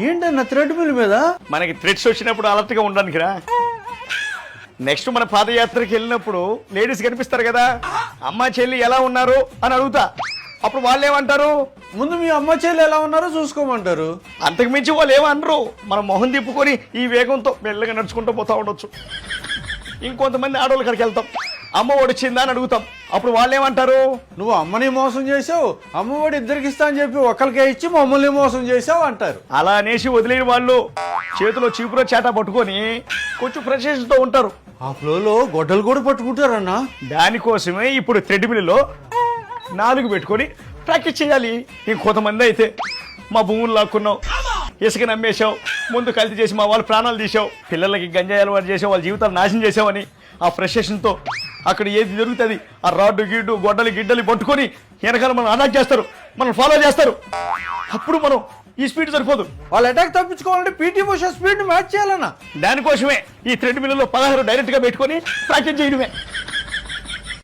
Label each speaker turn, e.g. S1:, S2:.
S1: ఏంటన్నా thread mill మీద?
S2: మనకి థ్రెడ్స్ వచ్చినప్పుడు అలర్ట్ గా ఉండడానికి రా. నెక్స్ట్ మన పాదయాత్రకి వెళ్ళినప్పుడు లేడీస్ కనిపిస్తారు కదా, అమ్మ చెల్లి ఎలా ఉన్నారు అని అడుగుతా. అప్పుడు వాళ్ళు ఏమంటారు?
S1: ముందు మీ అమ్మ చెల్లి ఎలా ఉన్నారో చూసుకోమంటారు.
S2: అంతకు మించి వాళ్ళు ఏమనరు. మనం మొహం తిప్పుకొని ఈ వేగంతో మెల్లగా నడుచుకుంటూ పోతా ఉండొచ్చు. ఇంకొంతమంది ఆడవాళ్ళ కాడికి వెళ్తాం, అమ్మ ఒడిచిందా అని అడుగుతాం. అప్పుడు వాళ్ళు ఏమంటారు?
S1: నువ్వు అమ్మని మోసం చేసావు, అమ్మఒడి ఇద్దరికి ఇస్తా అని చెప్పి ఒకరికే ఇచ్చి మమ్మల్ని మోసం చేసావు అంటారు.
S2: అలా అనేసి వదిలేని వాళ్ళు చేతిలో చీపురో చేట పట్టుకొని కొంచెం ఫ్రస్ట్రేషన్తో ఉంటారు.
S1: ఆ ఫ్లోలో గొడ్డలు కూడా పట్టుకుంటారన్నా.
S2: దానికోసమే ఇప్పుడు థ్రెడ్ మిల్లో 4 పెట్టుకొని ప్రాక్టీస్ చేయాలి. ఇంకొంతమంది అయితే మా భూములు లాక్కున్నావు, ఇసుక నమ్మేశావు, ముందు కల్తీ చేసి మా వాళ్ళు ప్రాణాలు తీసావు, పిల్లలకి గంజాయి అలవాటు చేసావు, వాళ్ళ జీవితాలు నాశనం చేసావని ఆ ఫ్రస్ట్రేషన్తో అక్కడ ఏది జరుగుతుంది ఆ రాడ్డు గిడ్డు గొడ్డలి గిడ్డలి పట్టుకొని వెనకాల మనం అటాక్ చేస్తారు, మనం ఫాలో చేస్తారు. అప్పుడు మనం ఈ స్పీడ్ సరిపోదు.
S1: వాళ్ళు అటాక్ తప్పించుకోవాలంటే పీటీ ఉషా స్పీడ్ మ్యాచ్ చేయాలన్నా.
S2: దానికోసమే ఈ థ్రెడ్ మిల్లులో 16 డైరెక్ట్ గా పెట్టుకొని ప్రాక్టీస్ చేయడమే.